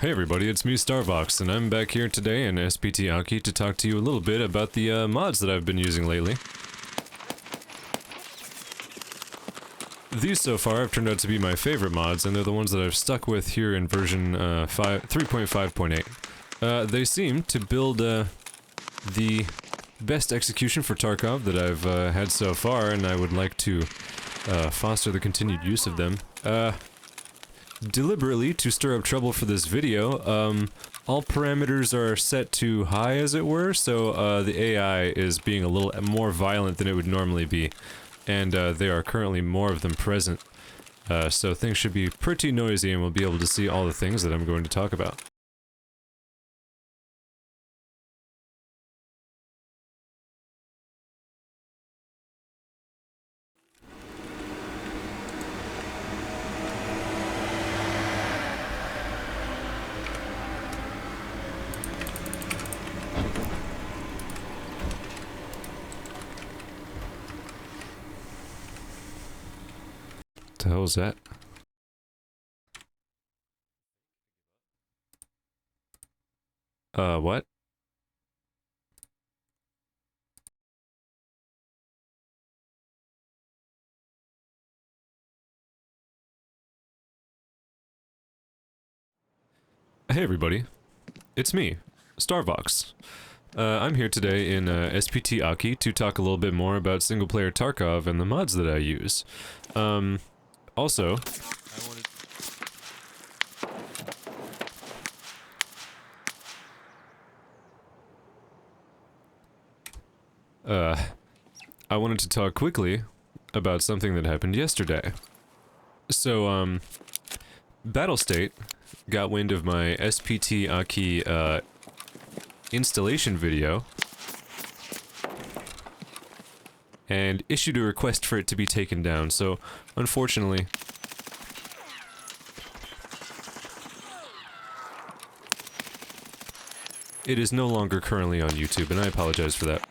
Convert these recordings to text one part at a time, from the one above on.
Hey everybody, it's me Starvox, and I'm back here today in SPT-AKI to talk to you a little bit about the mods that I've been using lately. These so far have turned out to be my favorite mods, and they're the ones that I've stuck with here in version 3.5.8. They seem to build the best execution for Tarkov that I've had so far, and I would like to foster the continued use of them. Deliberately, to stir up trouble for this video, all parameters are set to high, as it were, so the AI is being a little more violent than it would normally be, and there are currently more of them present, so things should be pretty noisy and we'll be able to see all the things that I'm going to talk about. What the hell is that? What? Hey everybody, it's me, Starvox. I'm here today in SPT-AKI to talk a little bit more about single-player Tarkov and the mods that I use. Also, I wanted to talk quickly about something that happened yesterday. So, Battlestate got wind of my SPT-AKI, installation video, and issued a request for it to be taken down, so, unfortunately, it is no longer currently on YouTube, and I apologize for that.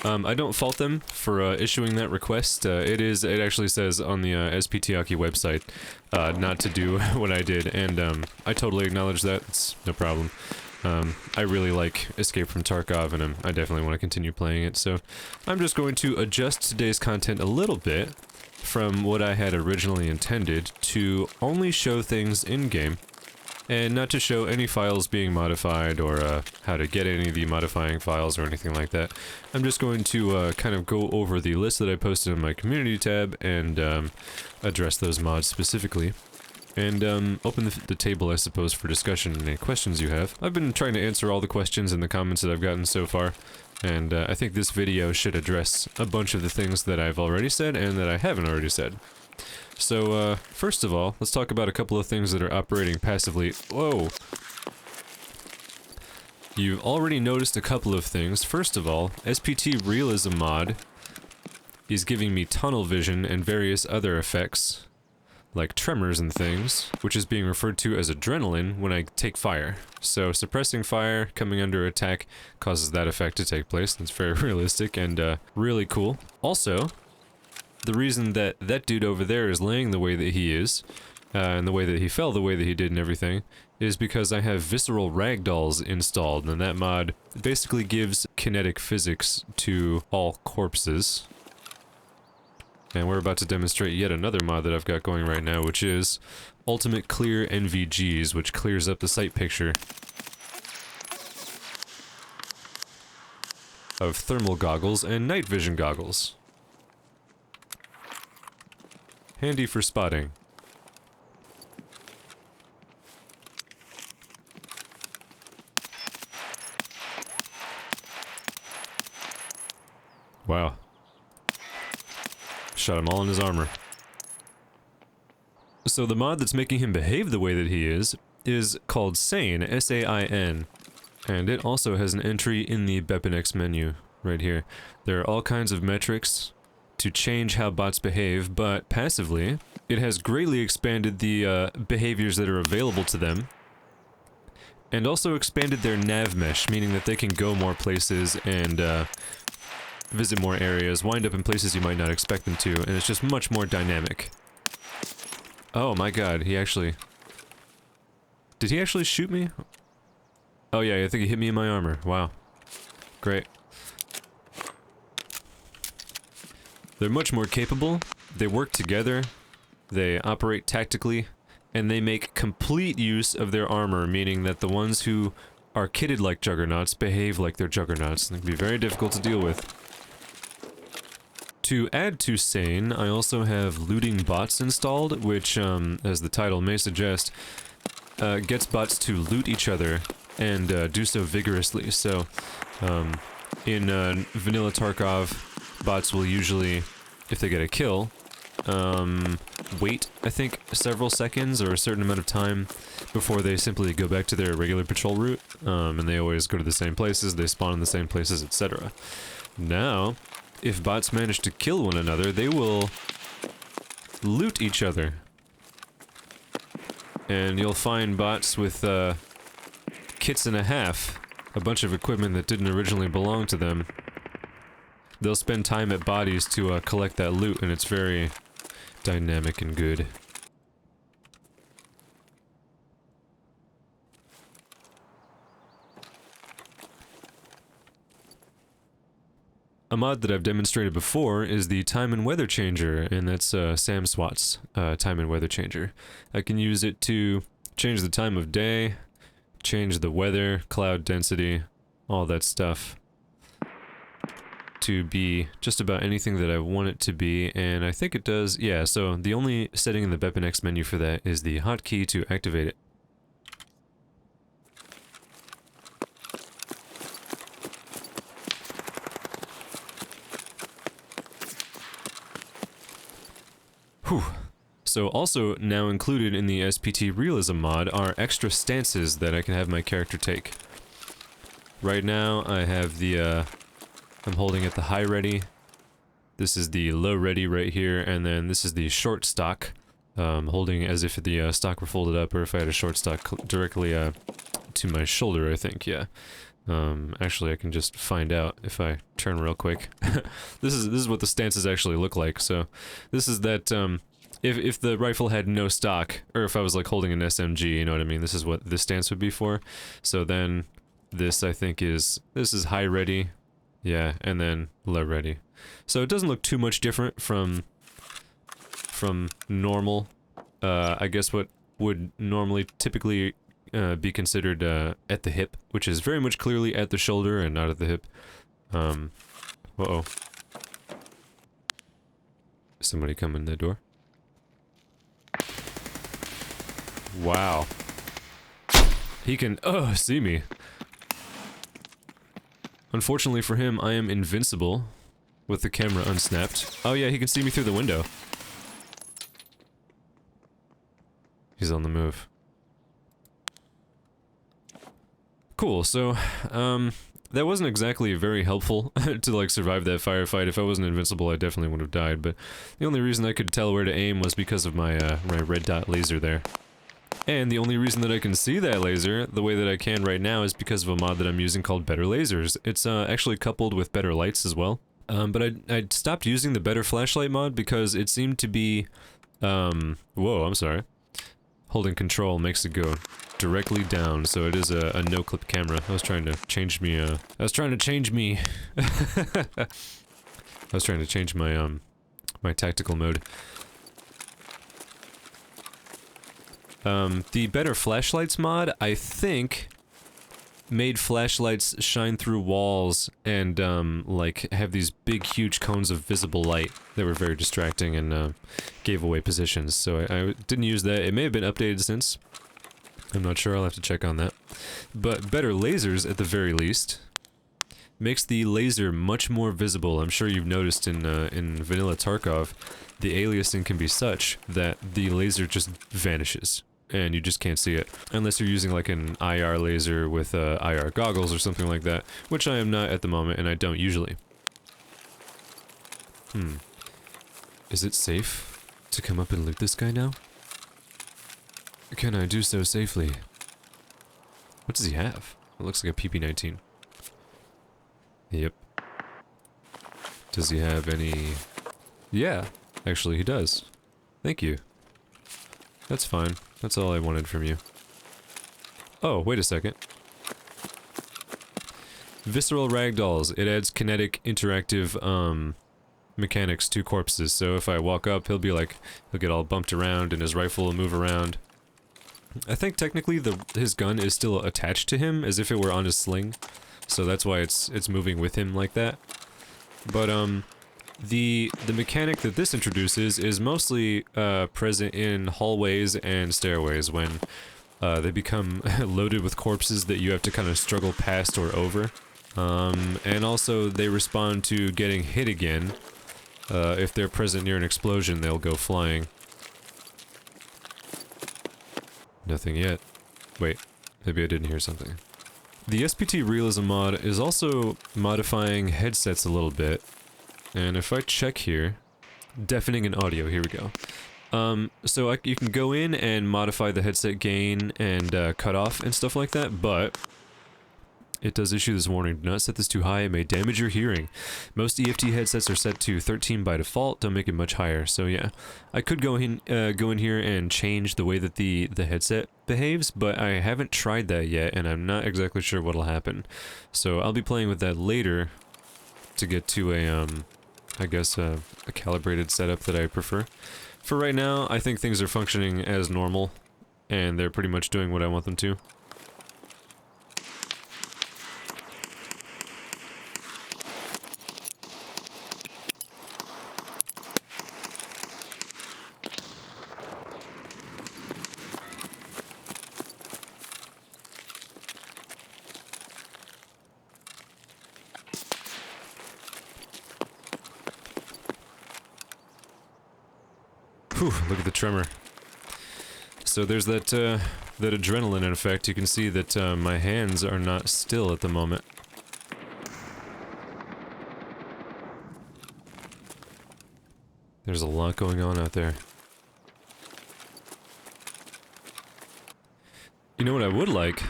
I don't fault them for issuing that request. It actually says on the SPT-AKI website not to do what I did, and I totally acknowledge that. It's no problem. I really like Escape from Tarkov, and I definitely want to continue playing it, so I'm just going to adjust today's content a little bit from what I had originally intended to only show things in-game, and not to show any files being modified or how to get any of the modifying files or anything like that. I'm just going to kind of go over the list that I posted in my community tab and address those mods specifically. And open the table, I suppose, for discussion and any questions you have. I've been trying to answer all the questions in the comments that I've gotten so far, and I think this video should address a bunch of the things that I've already said and that I haven't already said. So, first of all, let's talk about a couple of things that are operating passively. Whoa! You've already noticed a couple of things. First of all, SPT Realism Mod is giving me tunnel vision and various other effects, like tremors and things, which is being referred to as adrenaline when I take fire. So suppressing fire, coming under attack, causes that effect to take place. That's very realistic and really cool. Also, the reason that that dude over there is laying the way that he is, and the way that he fell the way that he did and everything, is because I have visceral ragdolls installed, and that mod basically gives kinetic physics to all corpses. And we're about to demonstrate yet another mod that I've got going right now, which is Ultimate Clear NVGs, which clears up the sight picture of thermal goggles and night vision goggles. Handy for spotting. Wow. Shot him all in his armor. So the mod that's making him behave the way that he is called SAIN, S-A-I-N, and it also has an entry in the Bepinex menu right here. There are all kinds of metrics to change how bots behave, but passively, it has greatly expanded the behaviors that are available to them, and also expanded their nav mesh, meaning that they can go more places and visit more areas, wind up in places you might not expect them to, and it's just much more dynamic. Oh my god, he actually... Did he actually shoot me? Oh yeah, I think he hit me in my armor. Wow. Great. They're much more capable, they work together, they operate tactically, and they make complete use of their armor, meaning that the ones who are kitted like juggernauts behave like they're juggernauts. They can be very difficult to deal with. To add to SAIN, I also have looting bots installed, which, as the title may suggest, gets bots to loot each other and do so vigorously. So, in vanilla Tarkov, bots will usually, if they get a kill, wait, I think, several seconds or a certain amount of time before they simply go back to their regular patrol route, and they always go to the same places, they spawn in the same places, etc. Now, if bots manage to kill one another, they will loot each other. And you'll find bots with, kits and a half, a bunch of equipment that didn't originally belong to them. They'll spend time at bodies to collect that loot, and it's very dynamic and good. A mod that I've demonstrated before is the time and weather changer, and that's Sam Swat's time and weather changer. I can use it to change the time of day, change the weather, cloud density, all that stuff, to be just about anything that I want it to be, and I think it does, yeah, so the only setting in the BepInEx menu for that is the hotkey to activate it. Whew. So also now included in the SPT Realism Mod are extra stances that I can have my character take. Right now I have the, I'm holding at the high ready. This is the low ready right here, and then this is the short stock. Holding as if the stock were folded up, or if I had a short stock directly to my shoulder, I think, yeah. Actually I can just find out if I turn real quick. This is what the stances actually look like. So this is that, if the rifle had no stock, or if I was like holding an SMG, you know what I mean, this is what this stance would be for. So then this I think is, this is high ready, yeah, and then low ready. So it doesn't look too much different from normal, I guess what would normally typically be considered at the hip, which is very much clearly at the shoulder and not at the hip. Uh-oh. Somebody come in the door. Wow. He can, see me. Unfortunately for him, I am invincible with the camera unsnapped. Oh yeah, he can see me through the window. He's on the move. Cool, so, that wasn't exactly very helpful to, like, survive that firefight. If I wasn't invincible, I definitely would have died, but the only reason I could tell where to aim was because of my, my red dot laser there. And the only reason that I can see that laser the way that I can right now is because of a mod that I'm using called Better Lasers. It's, actually coupled with Better Lights as well. But I stopped using the Better Flashlight mod because it seemed to be, whoa, I'm sorry. Holding control makes it go directly down, so it is a no-clip camera. I was trying to change me, I was trying to change my, my tactical mode. The Better Flashlights mod, I think, made flashlights shine through walls and, like, have these big, huge cones of visible light that were very distracting and, gave away positions. So I didn't use that. It may have been updated since. I'm not sure. I'll have to check on that. But Better Lasers, at the very least, makes the laser much more visible. I'm sure you've noticed in vanilla Tarkov, the aliasing can be such that the laser just vanishes. And you just can't see it. Unless you're using like an IR laser with IR goggles or something like that, which I am not at the moment, and I don't usually. Is it safe to come up and loot this guy now? Can I do so safely? What does he have? It looks like a PP-19. Yep. Does he have any... Yeah, actually he does. Thank you. That's fine. That's all I wanted from you. Oh, wait a second. Visceral ragdolls. It adds kinetic interactive, mechanics to corpses. So if I walk up, he'll be like, he'll get all bumped around and his rifle will move around. I think technically his gun is still attached to him as if it were on his sling. So that's why it's moving with him like that. But, the mechanic that this introduces is mostly, present in hallways and stairways when, they become loaded with corpses that you have to kind of struggle past or over. And also they respond to getting hit again. If they're present near an explosion, they'll go flying. Nothing yet. Wait, maybe I didn't hear something. The SPT Realism Mod is also modifying headsets a little bit. And if I check here... Deafening and audio, here we go. So you can go in and modify the headset gain and cut off and stuff like that, but it does issue this warning: do not set this too high, it may damage your hearing. Most EFT headsets are set to 13 by default, don't make it much higher. So yeah, I could go in here and change the way that the headset behaves, but I haven't tried that yet, and I'm not exactly sure what'll happen. So I'll be playing with that later to get to a, I guess a calibrated setup that I prefer. For right now, I think things are functioning as normal, and they're pretty much doing what I want them to. Whew, look at the tremor. So there's that, that adrenaline in effect. You can see that, my hands are not still at the moment. There's a lot going on out there. You know what I would like?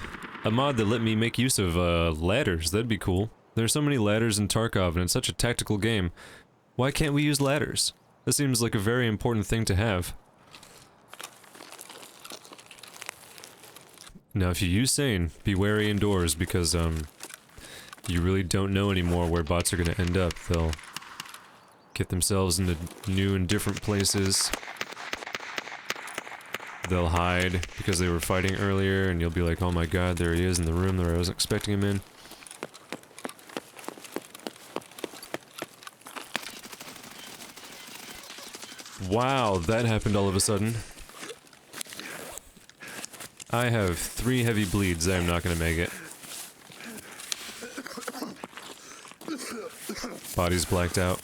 A mod that let me make use of, ladders. That'd be cool. There's so many ladders in Tarkov, and it's such a tactical game. Why can't we use ladders? This seems like a very important thing to have. Now, if you use SAIN, be wary indoors, because, you really don't know anymore where bots are gonna end up. They'll get themselves into new and different places. They'll hide because they were fighting earlier, and you'll be like, oh my god, there he is in the room that I wasn't expecting him in. Wow, that happened all of a sudden. I have 3 heavy bleeds. I am not gonna make it. Body's blacked out.